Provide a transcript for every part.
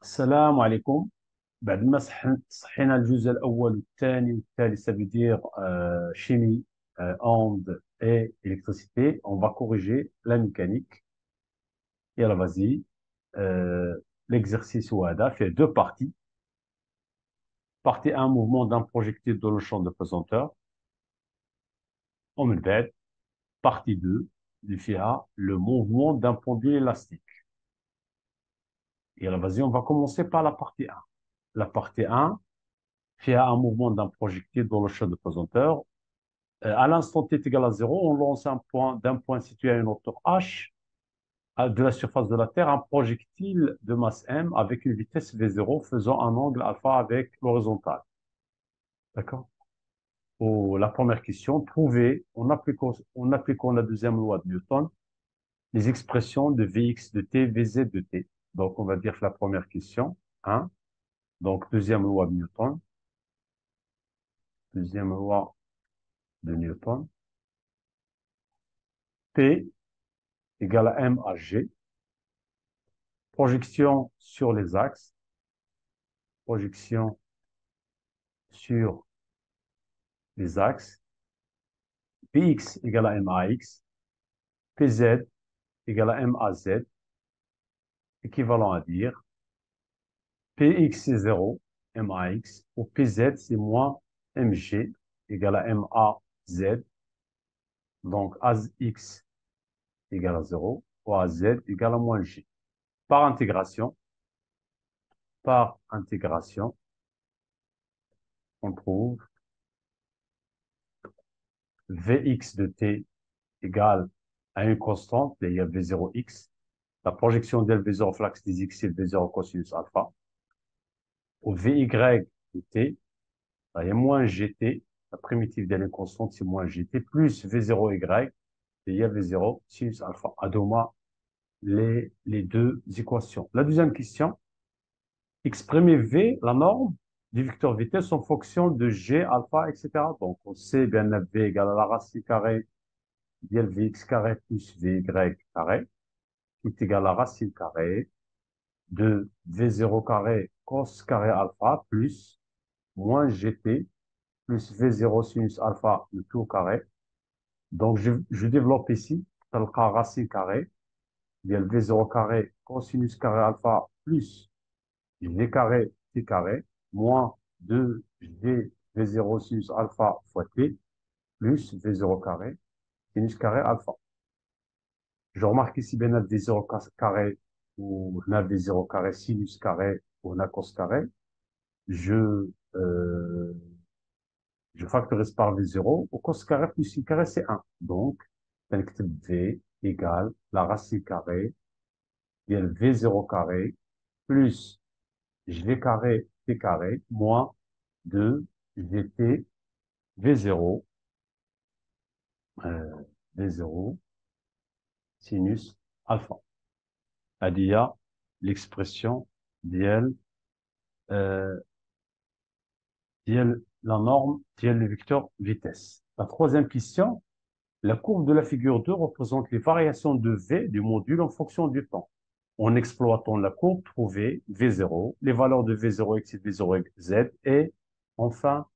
السلام عليكم. بعد ما صحينا الجزء الأول والثاني والثالث ça veut dire chimie, ondes et électricité, on va corriger la mécanique. Et alors vas-y, euh, l'exercice WADA fait deux parties. Partie 1, mouvement d'un projectile dans le champ de pesanteur. ومن بعد, partie 2, اللي فيها le mouvement d'un pendule élastique. Et alors vas-y, on va commencer par la partie 1. La partie 1 fait un mouvement d'un projectile dans le champ de pesanteur. À l'instant t est égal à 0, on lance d'un point situé à une hauteur h de la surface de la Terre un projectile de masse m avec une vitesse v0 faisant un angle alpha avec l'horizontale. D'accord? Pour la première question, trouver, en appliquant la deuxième loi de Newton, les expressions de Vx de t, Vz de t. Donc, on va dire que la première question, 1. Donc, deuxième loi de Newton. Deuxième loi de Newton. P égale à m à g. Projection sur les axes. Projection sur les axes. Px égale à max. Pz égale à maz. Équivalent à dire Px c'est 0, max, ou Pz c'est moins mg égale à maz. Donc az égale à 0, ou az égale à moins g. Par intégration, on trouve Vx de t égale à une constante, il y a V0x. La projection de V0 flax des x, c'est V0 cosinus alpha. Au Vy de t, il y a moins gt, la primitive de l'inconstante, c'est moins gt, plus V0y, il y a V0 sinus alpha. Adoma les deux équations. La deuxième question, exprimer V, la norme du vecteur vitesse en fonction de g, alpha, etc. Donc, on sait bien V égale à la racine carrée de Vx carré plus Vy carré, qui est égal à la racine carrée de V0 carré cos carré alpha plus moins gt plus V0 sinus alpha le tout au carré. Donc, je développe ici, le racine carré, il y a le V0 carré cosinus carré alpha plus G carré T carré moins 2G V0 sinus alpha fois T plus V0 carré sinus carré alpha. Je remarque ici bien le V0 carré ou le V0 carré sinus carré ou la cos carré. Je, euh, je factorise par V0. Au cos carré plus sin carré, c'est 1. Donc, V égale la racine carrée, il y a le V0 carré, plus G carré T carré, moins 2 GT V0, V0 sinus alpha. C'est-à-dire l'expression d'IL, la norme d'IL le vecteur vitesse. La troisième question, la courbe de la figure 2 représente les variations de V du module en fonction du temps. En exploitant la courbe, trouver V0, les valeurs de V0x et V0z et enfin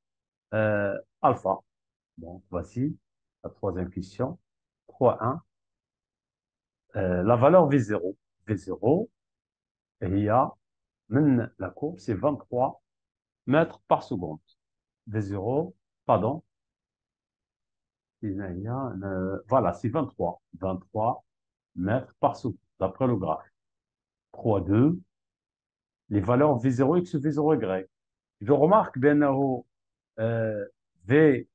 alpha. Donc, voici la troisième question. 3.1. La valeur V0. V0, il y a, la courbe, c'est 23 mètres par seconde. V0, pardon, voilà, c'est 23. 23 mètres par seconde, d'après le graphe. 3.2, les valeurs V0x et V0y. Je remarque bien V,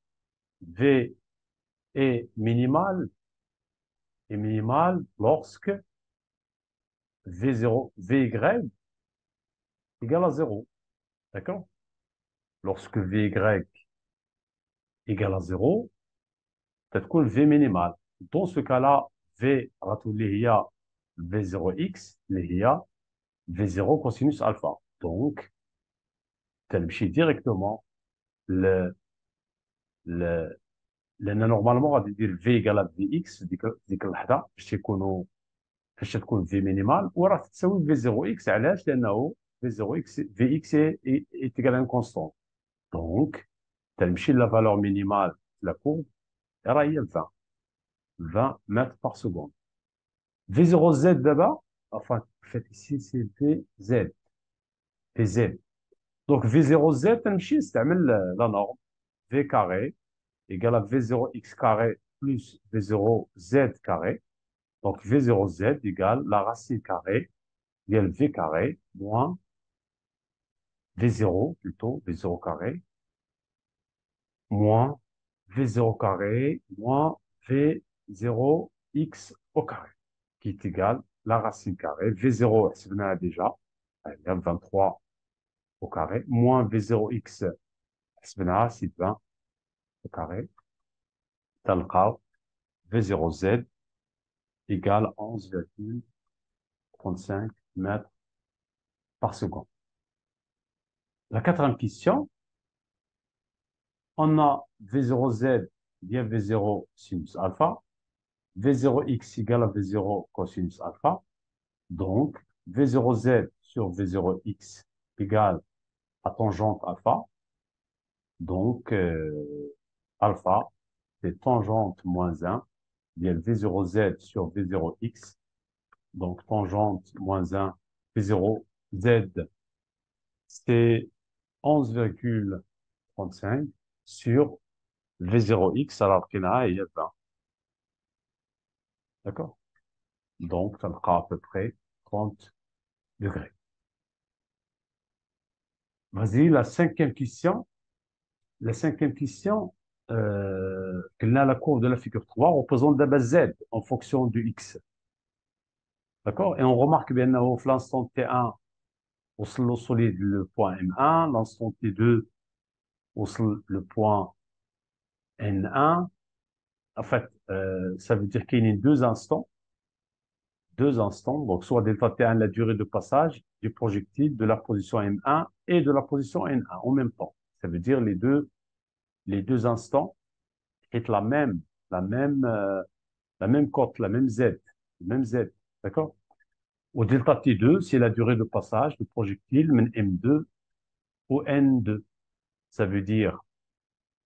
V est minimal lorsque V0, Vy égale à 0. D'accord? Lorsque Vy égale à 0, تكون V minimal. Dans ce cas-là, V اللي هي V0x اللي هي V0 cosinus alpha. Donc, تمشي directement ل لان نورمالمون غادي دير في ايكال في اكس ديك اللحظه باش تكون في مينيمال وراه تساوي في 0 اكس. علاش؟ لانه V0x, Vx est égal à une constante. Donc, تمشي la valeur minimale de la courbe, راه هي 20 mètres par seconde. V0z d'abord, enfin, en fait, ici, c'est VZ. VZ. Donc, V0z, تمشي نستعمل la norme V carré égale à V0x carré plus V0z carré. Donc, V0z égale la racine carrée égale V carré moins V0 plutôt, V0 carré moins V0 carré moins V0x au carré, qui est égal la racine carrée. V0, c'est déjà, elle est 23 au carré, moins V0x, c'est 20 au carré. تلقاو V0z égale 11,35 mètres par seconde. La quatrième question, on a V0z bien V0 sinus alpha, V0x égale à V0 cosinus alpha. Donc, V0z sur V0x égale à tangente alpha. Donc, alpha, c'est tangente moins 1, bien V0z sur V0x. Donc, tangente moins 1, V0z, c'est 11,35 sur V0x, alors qu'il y a 20. D'accord? Donc, ça fera à peu près 30 degrés. Vas-y, la cinquième question. La cinquième question, la courbe de la figure 3 représente la base Z en fonction du X. D'accord? Et on remarque bien au l'instant T1, au solide le point M1, l'instant T2, au le point N1. En fait, ça veut dire qu'il y a deux instants, donc soit delta T1, la durée de passage du projectile de la position M1 et de la position N1 en même temps. Ça veut dire les deux instants est la même, la même cote, la même Z, le même Z, d'accord? Au delta T2, c'est la durée de passage du projectile من M2 au N2. Ça veut dire,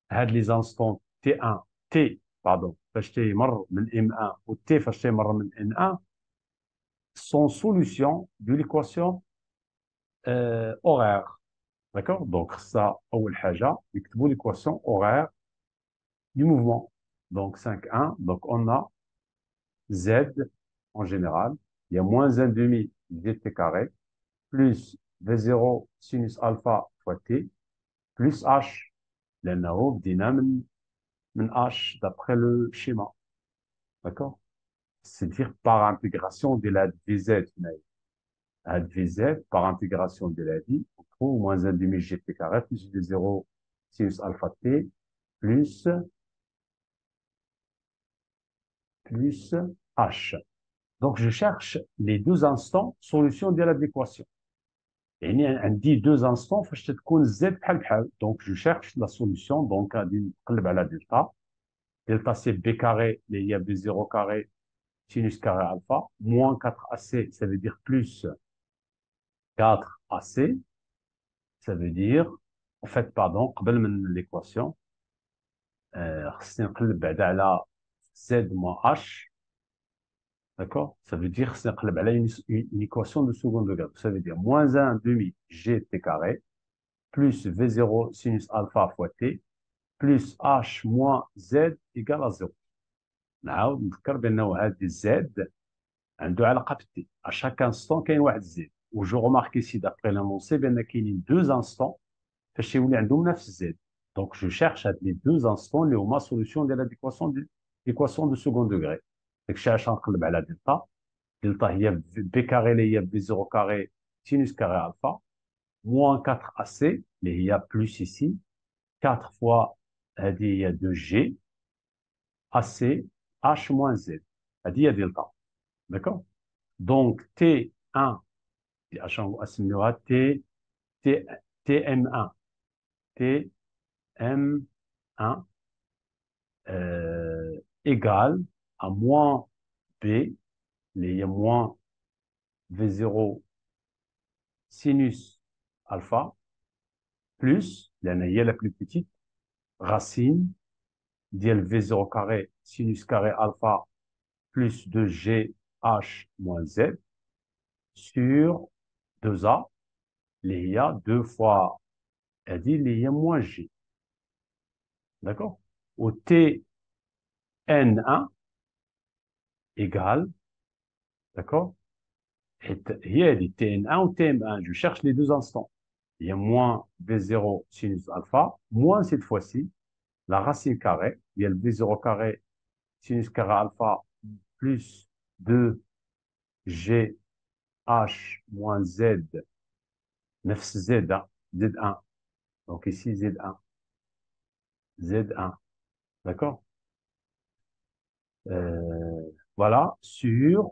les instants T1, T, pardon, فاش تيمر من M1 ou T فاش تيمر من N1 sont solution de l'équation horaire. D'accord? Donc, ça, أول حاجة, نكتبوا l'équation horaire du mouvement. Donc, 5,1. Donc, on a Z en général. Il y a moins 1 demi dt carré plus V0 sinus alpha fois T plus H. لأنه بدينا من H d'après le schéma. D'accord? C'est-à-dire par intégration de la VZ. La VZ, par intégration de la vie, on trouve moins 1 demi gt carré plus V0 sinus alpha T plus H. Donc, je cherche les deux instants solution de l'équation. يعني عندي deux instants فاش تكون z بحال بحال. Donc, je cherche la solution. Donc, غادي نقلب على دلتا. Delta c'est b carré, il y a b0 carré, sinus carré alpha, moins 4ac, ça veut dire plus 4ac, ça veut dire, en fait, pardon, قبل من l'équation, خصني نقلب بعدا على z moins h. D'accord? Ça veut dire, c'est une équation de second degré. Ça veut dire moins 1 demi gt carré plus V0 sinus alpha fois t plus h moins z égale à 0. نعاود نذكر بأنه هذه z عنده علاقة بالتي. À chaque instant كاين واحد z. و جو remarque ici d'après l'énoncé بأن كاينين deux instants فاش يولي عندهم نفس z. Donc je cherche les deux instants اللي هما solution de l'équation de second degré. داكشي علاش غنقلب على دلتا. دلتا هي b carré اللي هي b0 carré sinus carré alpha moins 4ac اللي هي plus ici 4 fois هذه هي 2g ac h moins z. هذه هي دلتا. D'accord? Donc T1 عشان نسميوها TM1 TM1 égale à moins B, il y a moins V0 sinus alpha plus, هي la plus petite, racine ديال V0 carré sinus carré alpha plus 2G H moins Z sur 2A, اللي هي 2 fois هذه اللي هي moins G. D'accord? Au Tn1 égale, d'accord? هي هذه Tn1 ou Tm1, je cherche les deux instants. Il y a moins V0 sinus alpha, moins cette fois-ci, la racine carrée, il y a le V0 carré sinus carré alpha plus 2G H moins Z, 9 Z, hein, Z1. Donc ici, Z1. Z1. D'accord? Voilà, sur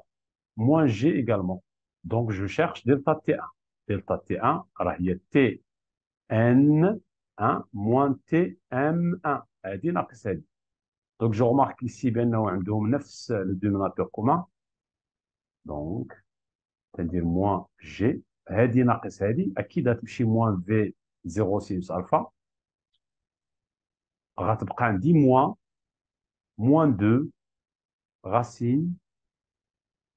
moins G également. Donc je cherche delta T1. Delta T1, alors il y a Tn1 moins Tm1. هذه ناقص هذه. Donc je remarque ici بأنه عندهم نفس le dénominateur commun. Donc, c'est-à-dire moins G. هذه ناقص هذه أكيد غتمشي moins V0 sinus alpha. غتبقى عندي moins 2 racine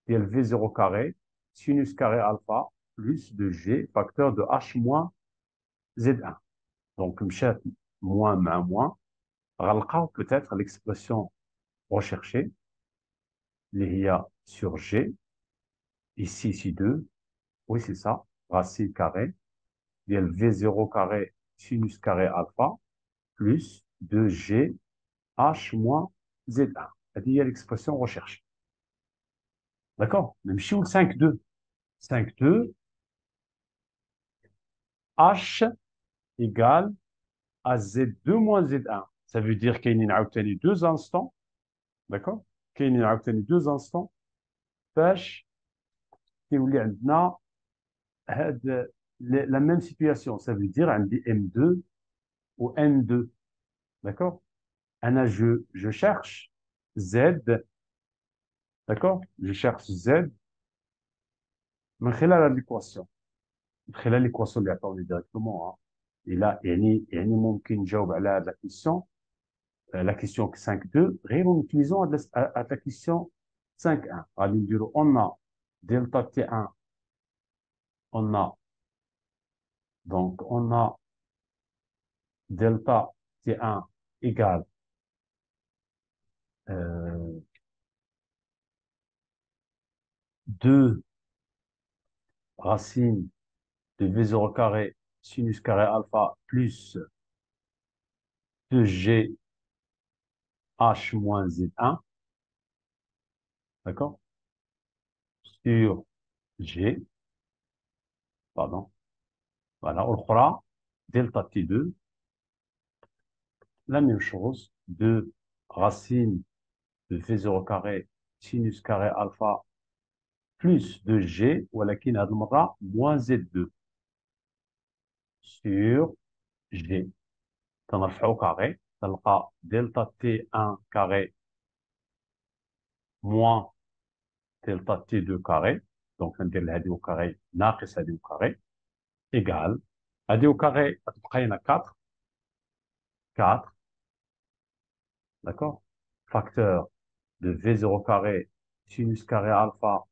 ديال V0 carré sinus carré alpha plus de G facteur de H moins Z1. Donc, مشات moins مع moins. غنلقاو peut-être l'expression recherchée اللي هي sur G. Ici 2. Oui, c'est ça. Racine carrée ديال V0 carré sinus carré alpha plus 2G H moins Z1. هذه هي l'expression recherchée. D'accord? نمشيو ل 5.2. 5.2 H égale à Z2 moins Z1. Ça veut dire qu'il y a عاوتاني deux instants. D'accord? كاينين عاوتاني deux instants باش كيولي عندنا هاد la même situation. Ça veut dire عندي M2 ou N2. D'accord? أنا je cherche Z. D'accord? Je cherche Z من خلال هذه l'équation. من خلال l'équation اللي عطاوني directement. إلا يعني ممكن نجاوب على هذه la question. La question 5.2, غير en utilisant la question 5.1. غادي نديرو on a delta T1, on a donc on a delta T1 égale 2 racines de V0 carré sinus carré alpha plus 2G H moins Z1, d'accord, sur G, pardon, voilà, on fera delta T2, la même chose, 2 racines de V0 carré sinus carré alpha plus 2G, ولكن هذه المرة moins Z2 sur G. تنرفعو carré, تلقى delta T1 carré moins delta T2 carré. Donc ندير هذه au carré ناقص هذه au carré égal هذه au carré غتبقى لنا 4. 4, d'accord, facteur de V0 carré sinus carré alpha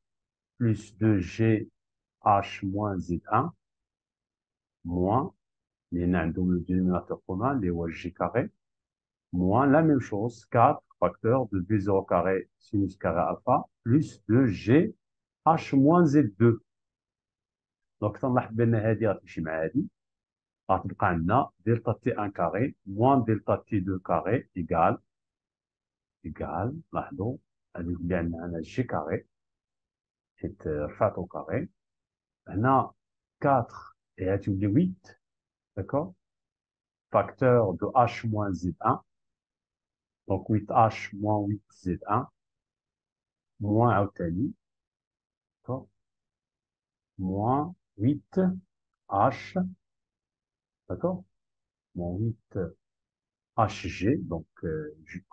plus 2G H moins Z1 moins, لأن عندهم le dénominateur commun اللي هو G carré moins la même chose 4 facteur de V0 carré sinus carré alpha plus 2G H moins Z2. Donc تنلاحظ بأن هذه غتمشي مع هذه غتبقى عندنا دلتا T1 carré moins دلتا T2 carré égal لاحظوا غادي يولي عندنا G carré حيت رفعت au carré هنا 4 et غتولي 8, d'accord, facteur de H moins Z1, donc 8H moins 8Z1, moins عاوتاني, d'accord, moins 8H, d'accord, moins 8HG, donc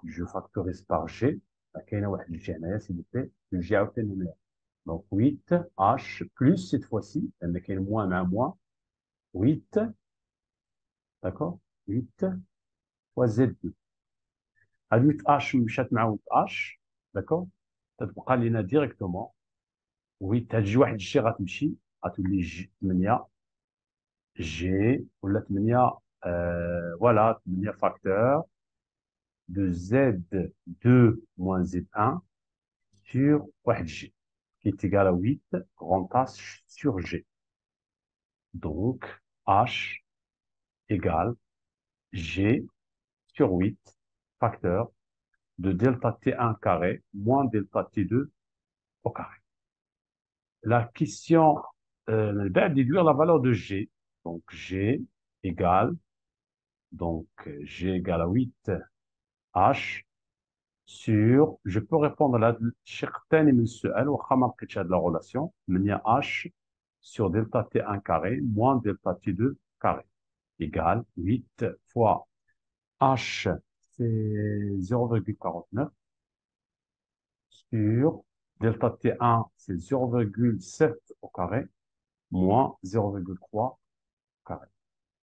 je factorise par G, كاينه واحد الجي هنايا s'il vous plaît, le G عاوتاني هنايا, Donc 8H plus cette fois-ci, il y a moins, mais un moins, 8, d'accord? 8 fois Z2. هاد 8H مشات مع 8H، d'accord؟ تتبقى لنا ديريكتومون 8 تجي واحد الجي غتمشي غتولي 8 جي ولا 8 فوالا 8 فاكتور de Z2 moins Z1 sur 1G, qui est égal à 8 grand H sur G. Donc, H égale G sur 8 facteur de delta T1 carré moins delta T2 au carré. La question, déduire la valeur de G. Donc, G égale, donc, G égale à 8 H sur, je peux répondre à la certaine من السؤال وخا ما لقيتش هاد la relation, من H sur delta T1 carré moins delta T2 carré égale 8 fois H, c'est 0,49 sur delta T1, c'est 0,7 au carré moins 0,3 au carré.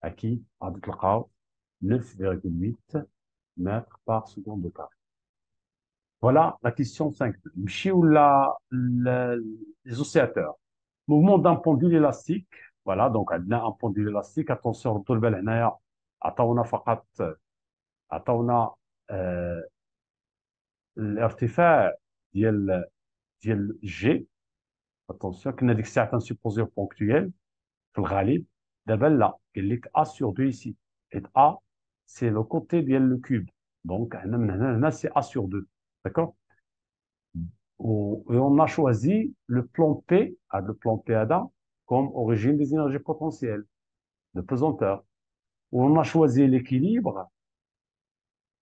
À qui a 9,8 mètres par seconde de carré. Voilà la question 5. Les oscillateurs. Mouvement d'un pendule élastique. Voilà, donc on a un pendule élastique. Attention, طول بال هنايا عطاونا فقط عطاونا الارتفاع ديال جي. attention كنا ديك الساعه تنسيبوزيو بونكتويل في الغالب. دابا لا قال لك A sur 2 ici. Et A, c'est le côté ديال le cube. Donc هنا من هنا لهنا c'est A sur 2. D'accord? Et on a choisi le plan P, le plan P ADA, comme origine des énergies potentielles de pesanteur. Où on a choisi l'équilibre.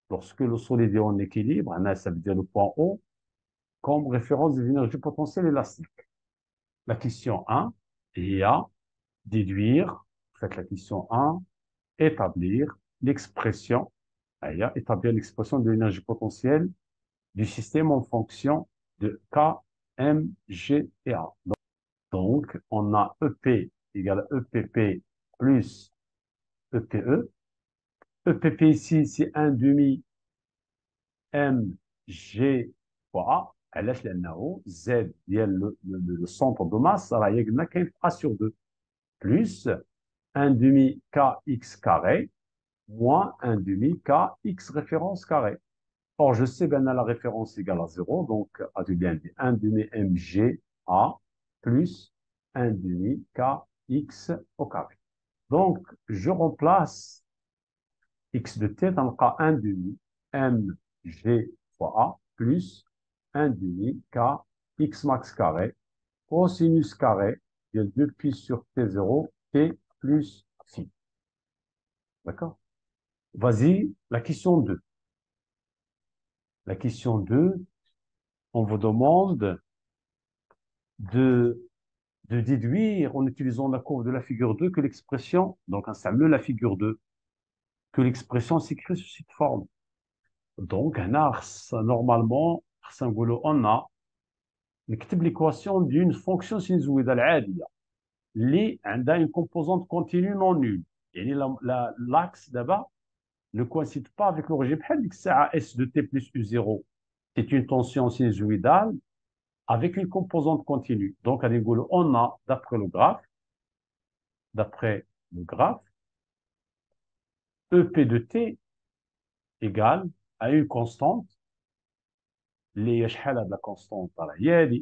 Lorsque le solide est en équilibre, ça veut dire le point O, comme référence des énergies potentielles élastiques. La question 1, il y a déduire, faites la question 1, établir l'expression, il y a établir l'expression de l'énergie potentielle du système en fonction de K, M, G et A. Donc, on a EP égale EPP plus EPE. EPP ici, c'est 1 demi mg fois A. علاش لأنه Z ديال le centre de masse راه هي قلنا كاين A sur 2 plus 1 demi kx carré moins 1 demi kx référence carré. Or, je sais bien la référence égale à 0, donc à du bien 1 demi mg A plus 1 demi kx au carré. Donc, je remplace x de t dans le cas 1 demi mg fois A plus 1 demi kx max carré cosinus carré de 2 pi sur t0 t plus phi. D'accord? Vas-y, la question 2. La question 2, on vous demande de déduire en utilisant la courbe de la figure 2 que l'expression, donc ça me la figure 2, que l'expression s'écrit sous cette forme. Donc, normalement, on a l'équation d'une fonction sinusoïdale عادية اللي عندها une composante continue non nulle. يعني l'axe d'abord ne coïncide pas avec l'origine. بحال ديك الساعة S de t plus U0, c'est une tension sinusoïdale avec une composante continue. Donc, on a, d'après le graphe, EP de t égale à une constante, اللي هي شحال هاد لا كونستونت راه هي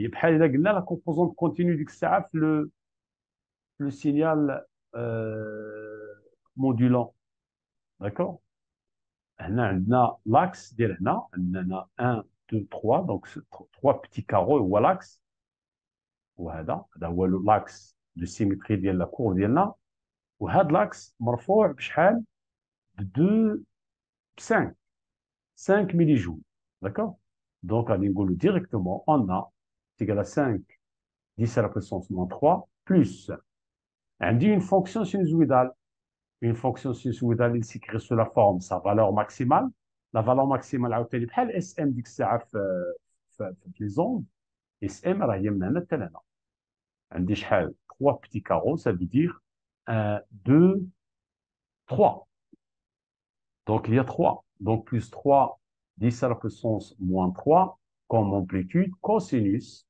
بحال الا قلنا لا كومبوزونت كونتينيو ديك الساعه في لو سينيال مودولون. داكور. هنا عندنا لاكس ديال هنا عندنا 1 2 3 دونك 3 بتي كارو هو لاكس، وهذا هو لاكس دو سيميتري ديال لا كور ديالنا، وهذا لاكس مرفوع بشحال ب 5 ملي جول. D'accord? Donc, à l'ingolo directement, on a c'est égal à 5, 10 à la puissance moins 3, plus, on dit une fonction sinusoïdale. Une fonction sinusoïdale, il s'écrit sous la forme, sa valeur maximale. La valeur maximale, à SM, dit que c'est les ondes. SM راه هي من هنا حتى لهنا. عندي شحال 3 petits carreaux, ça veut dire 1, 2, 3. Donc il y a 3. Donc plus 3, 10 à la puissance moins 3, comme amplitude, cosinus,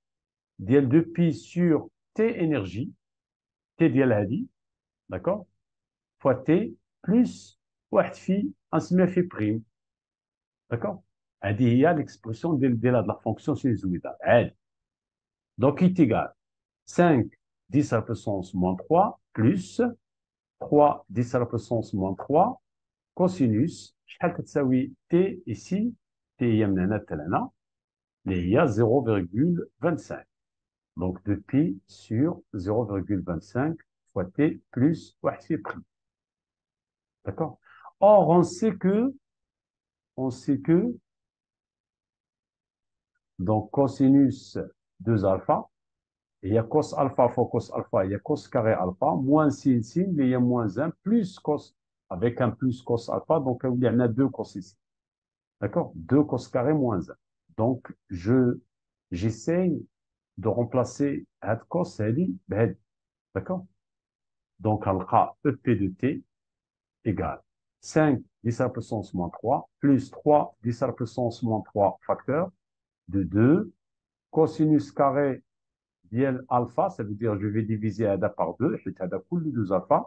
ديال 2pi sur T énergie, T ديال هادي, d'accord, fois T plus واحد في نسميها في prime, d'accord. هذه هي l'expression ديال la fonction sinusoïdale. عادي. Donc il est égal 5 10 à la puissance moins 3 plus 3 10 à la puissance moins 3 cosinus شحال كتساوي T ici, T هي من هنا حتى لهنا, اللي هي 0,25. Donc 2pi sur 0,25 fois T plus واحد في prime. D'accord. Or, on sait que, donc cosinus 2 alpha, il y a cos alpha fois cos alpha, il y a cos carré alpha, moins sin sin, mais il y a moins 1, plus cos, avec un plus cos alpha, donc il y en a 2 cos ici. D'accord. 2 cos carré moins 1. Donc, j'essaye de remplacer cette cos, d'accord. Donc, on aura EP de t égale 5 10 à la puissance moins 3 plus 3 10 à la puissance moins 3 facteur de 2 cosinus carré ديال alpha, ça veut dire je vais diviser هذا par 2 حيت هذا كله 2 alpha,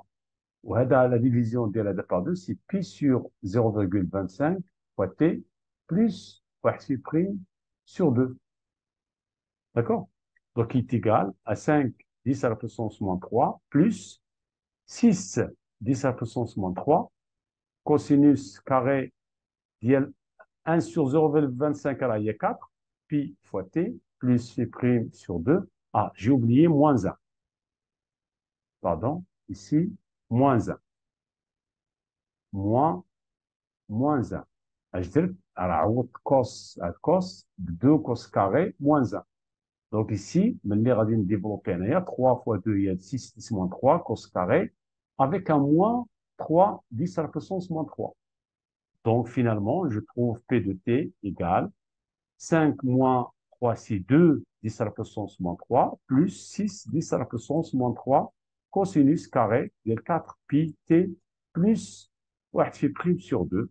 وهذا la division ديال هذا par 2 c'est pi sur 0,25 fois t plus واحد في prime sur 2. D'accord. Donc il est égal à 5 10 à la puissance moins 3 plus 6 10 à la puissance moins 3 cosinus carré ديال 1 sur 0,25 à la 4, pi fois t, plus phi prime sur 2. Ah, j'ai oublié moins 1. Pardon, ici, moins 1. Moins 1. Je dis, alors, cos, cos, 2 cos carré, moins 1. Donc ici, je vais développer 3 fois 2, il y a 6, 10 moins 3, cos carré, avec un moins 3, 10 à la puissance moins 3. Donc finalement, je trouve P de t égale 5 moins 3, c'est 2, 10 à la puissance moins 3, plus 6, 10 à la puissance moins 3, cosinus carré de 4 pi t plus 1 في prime sur 2.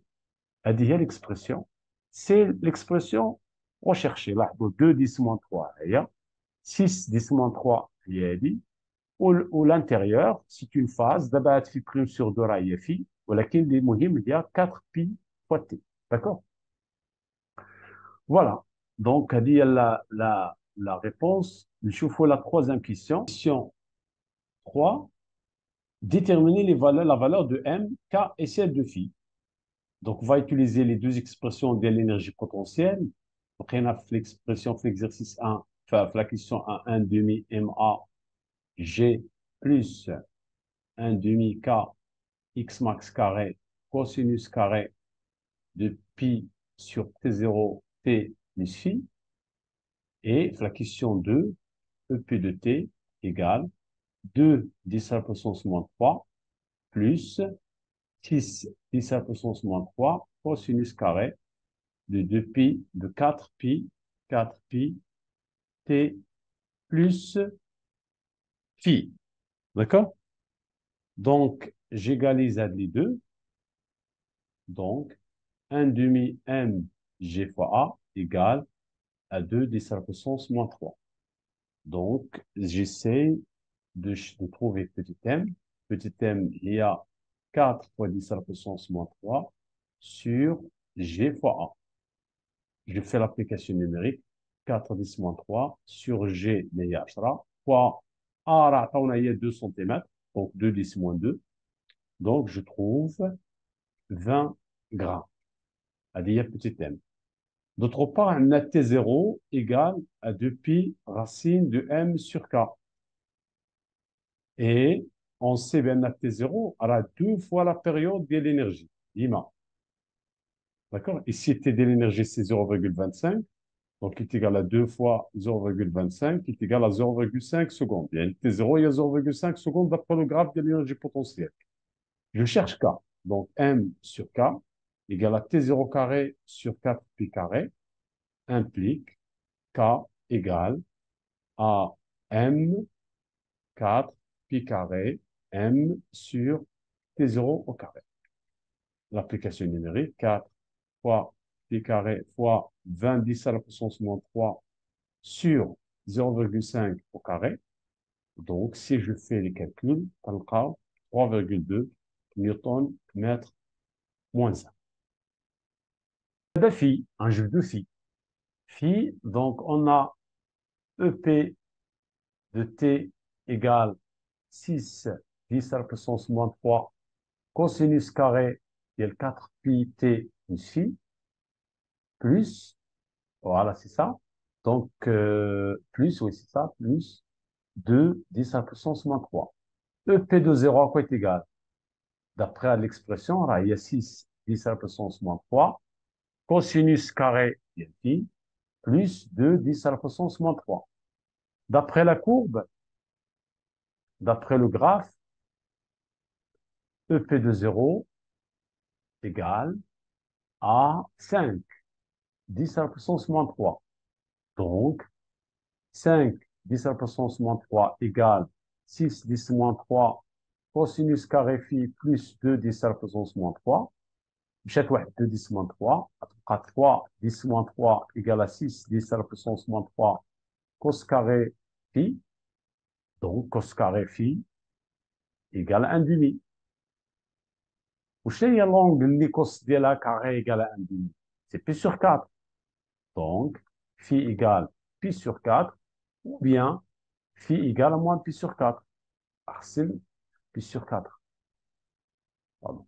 هذه هي l'expression. C'est l'expression recherchée. Là, 2, 10 moins 3, هي 6, 10 moins 3, هي هذه. Ou l'intérieur, c'est une phase. دابا هاد في prime sur 2 راه هي في, ولكن اللي مهم هي 4 pi fois t. D'accord? Voilà. Donc, هذه la réponse. نشوفوا la troisième question. Question 3. Déterminer la valeur de M, K et celle de phi. Donc, on va utiliser les deux expressions de l'énergie potentielle. Donc, on a l'expression de l'exercice 1, enfin, la question 1 demi MA G plus 1 demi K X max carré cosinus carré de pi sur T0 T plus phi. Et la question 2, EP de T égale 2 10 à la puissance moins 3 plus 6 10 à la puissance moins 3 cosinus carré de 2pi, de 4pi t plus phi. D'accord? Donc, j'égalise à les deux. Donc, 1 demi m g fois a égale à 2 10 à la puissance moins 3. Donc, j'essaie de trouver petit m. Petit m, il y a 4 fois 10 à la puissance moins 3 sur g fois a. Je fais l'application numérique. 4 10 moins 3 sur g, il y a 10 fois a, on a 2 cm, donc 2 10 moins 2. Donc, je trouve 20 grammes. C'est petit m. D'autre part, on a T0 égale à 2pi racine de m sur k. Et on sait bien que T0 aura 2 fois la période de l'énergie, l'IMA. D'accord? Ici, T de l'énergie, c'est 0,25. Donc, il est égal à 2 fois 0,25, qui est égal à 0,5 secondes. Il y a T0, il y a 0,5 secondes d'après le graphe de l'énergie potentielle. Je cherche K. Donc, M sur K égale à T0 carré sur 4pi carré implique K égale à M4 pi carré M sur T0 au carré. L'application numérique, 4 fois pi carré fois 20 10 à la puissance moins 3 sur 0,5 au carré. Donc, si je fais les calculs, on aura 3,2 newton mètre moins 1. Phi, un jeu de phi. Phi, donc on a EP de t égale 6 10 à la puissance moins 3 cosinus carré de 4 pi t plus phi, plus, voilà, c'est ça. Donc, plus, oui, c'est ça, plus 2 10 à la puissance moins 3. EP de 0 à quoi est égal? D'après l'expression, il y a 6 10 à la puissance moins 3 cosinus carré de phi plus 2 10 à la puissance moins 3. D'après la courbe, d'après le graphe, EP de 0 égale à 5, 10 à la puissance moins 3. Donc, 5, 10 à la puissance moins 3 égale 6, 10 moins 3 cosinus carré phi plus 2, 10 à la puissance moins 3. Chaque fois, 2, 10 moins 3. 3, 10 moins 3 égale à 6, 10 à la puissance moins 3 cos carré phi. Donc, cos carré phi égale à 1 demi. وشنو هي لونغ اللي كوس ديالها كاري ايكال 1 demi? C'est pi sur 4. Donc, phi égale pi sur 4, ou bien phi égale à moins pi sur 4. أحسن pi sur 4. Pardon.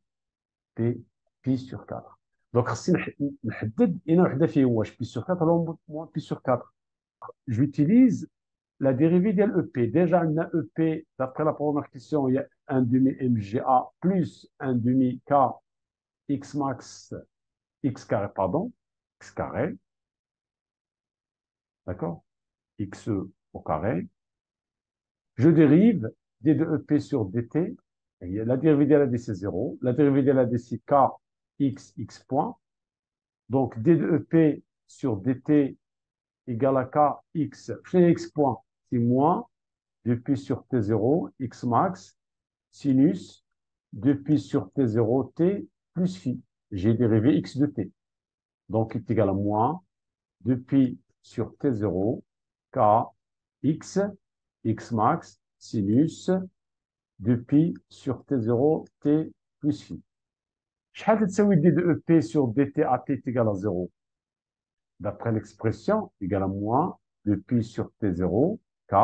pi sur 4. Donc, خصني نحدد هنا وحده فيهم واش pi sur 4 ou moins pi sur 4. J'utilise la dérivée de l'EP. Déjà, on a EP, d'après la première question, il y a 1 demi MGA plus 1 demi K X max X carré, pardon, X carré, d'accord, X au carré. Je dérive d de EP sur dt. Et la dérivée de la dc c'est 0. La dérivée de la dc c'est K X X point. Donc, d de EP sur dt égale à K X. Chez X point, c'est moins 2pi sur T0, X max, sinus, 2pi sur T0, T plus phi. J'ai dérivé X de T. Donc, il est égal à moins 2pi sur T0, K, X, X max, sinus, 2pi sur T0, T plus phi. شحال تساوي d de EP sur dt à t est égal à 0? D'après l'expression, égal à moins 2pi sur T0, K,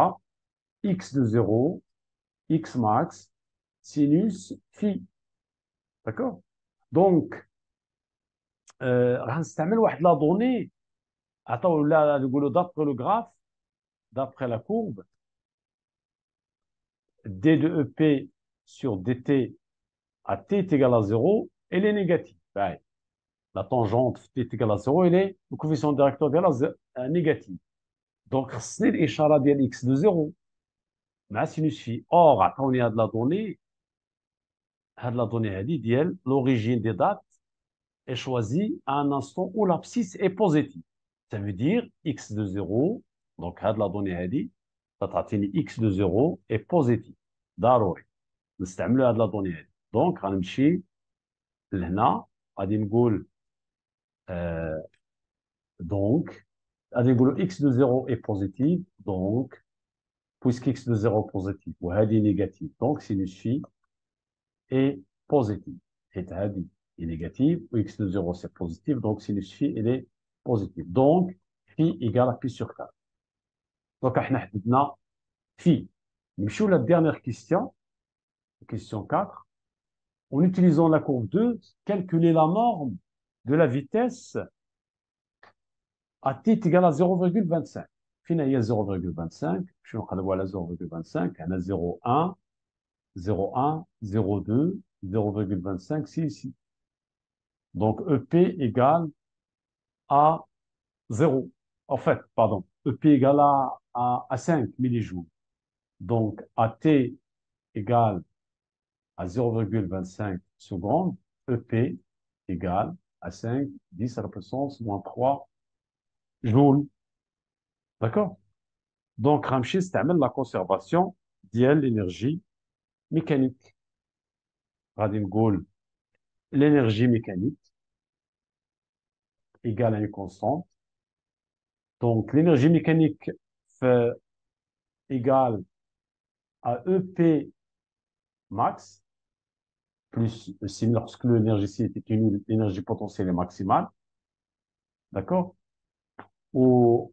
X de 0, X max, sinus, phi. D'accord? Donc, غنستعمل واحد لا دوني عطاو ولا نقولوا d'après le graphe, d'après la courbe, d de EP sur dt à t est égal à 0, elle est négative. Ben, la tangente t est égal à 0, elle est, le coefficient directeur ديالها négatif. Donc, خصني الإشارة ديال x de 0 مع sinus phi. Or, عطاوني هاد لا دوني, هاد لا دوني هادي ديال l'origine des dates est choisi à un instant où l'abscisse est positive. Ça veut dire x de 0, donc هاد la donnée هادي تعطيني x de 0 est positive. ضروري نستعملوا هاد la donnée هادي. Donc غنمشي لهنا غادي نقول donc غادي نقولوا x de 0 est positive, donc puisque x de 0 est positive وهذه négative, donc sinus phi est positive. Et هذه est négative, ou x de 0 c'est positif, donc sinus phi il est positif. Donc, phi égale à pi sur 4. Donc, احنا حددنا phi. نمشيو la dernière question, question 4. En utilisant la courbe 2, calculer la norme de la vitesse à t égale à 0,25. فين هي 0,25 شنو نقلبوا على 0,25 هنا 0,1 0,1 0,2 0,25 c'est ici. Donc, EP égale à 0. En fait, pardon, EP égale à 5 millijoules. Donc, AT égale à 0,25 secondes. EP égale à 5, 10 à la puissance moins 3 joules. D'accord? Donc, غنمشي نستعمل la conservation ديال l'énergie mécanique. غادي نقول l'énergie mécanique égale à une constante. Donc, l'énergie mécanique fait égale à EP max, plus si lorsque l'énergie cinétique est nulle, l'énergie potentielle est maximale. D'accord? Ou,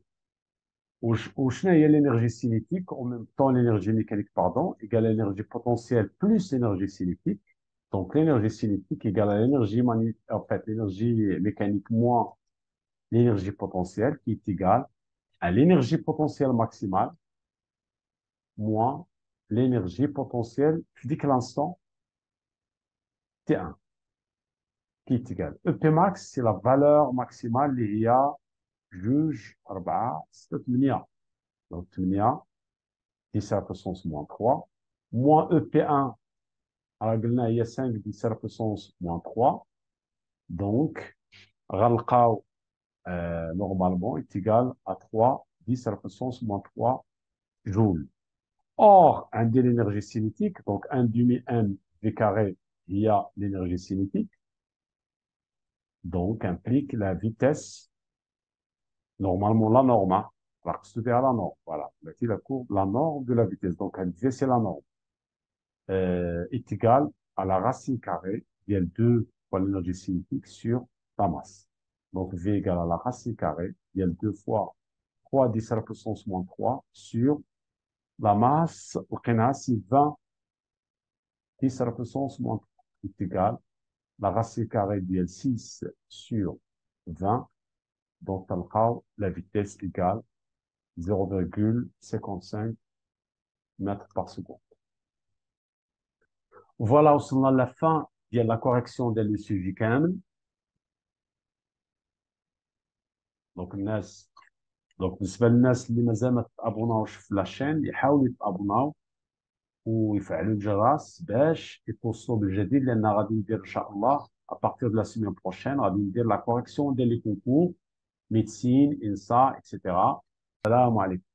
ou شنو هي l'énergie cinétique, en même temps l'énergie mécanique, pardon, égale à l'énergie potentielle plus l'énergie cinétique. Donc, l'énergie cinétique égale à l'énergie en fait, l'énergie mécanique moins l'énergie potentielle qui est égale à l'énergie potentielle maximale moins l'énergie potentielle, je dis que l'instant T1 qui est égal. EP max, c'est la valeur maximale اللي هي جوج 4 6 8. Donc 8 10 à la puissance moins 3 moins EP1 راه قلنا هي 5 10 à la puissance moins 3. Donc غنلقاو normalement est égal à 3 10 à la puissance moins 3 joules. Or, un de l'énergie cinétique, donc 1 demi m v carré, il y a l'énergie cinétique, donc implique la vitesse, normalement la norme, hein, alors c'est à la norme, voilà, la courbe, la norme de la vitesse, donc la vitesse c'est la norme, est égale à la racine carrée, il y a 2 fois l'énergie cinétique sur la masse. Donc V égale à la racine carrée, il y a 2 fois 3 10 à la puissance moins 3 sur la masse, c'est 20 10 à la puissance moins 3 est égale la racine carrée de 6 sur 20, donc la vitesse égale 0,55 mètres par seconde. Voilà, وصلنا à la fin de la correction de l'ECG كامل. Donc الناس بالنسبة للناس اللي مازال ما تابوناوش في لاشين يحاولوا يتابوناو ويفعلوا الجرس باش يتوصلوا بالجديد لان غادي ندير ان شاء الله ابارتير دو لا سيمين بروشين غادي ندير لا كوريكسيون ديال لي كونكور ميديسين انسا اكسيتيرا. السلام عليكم.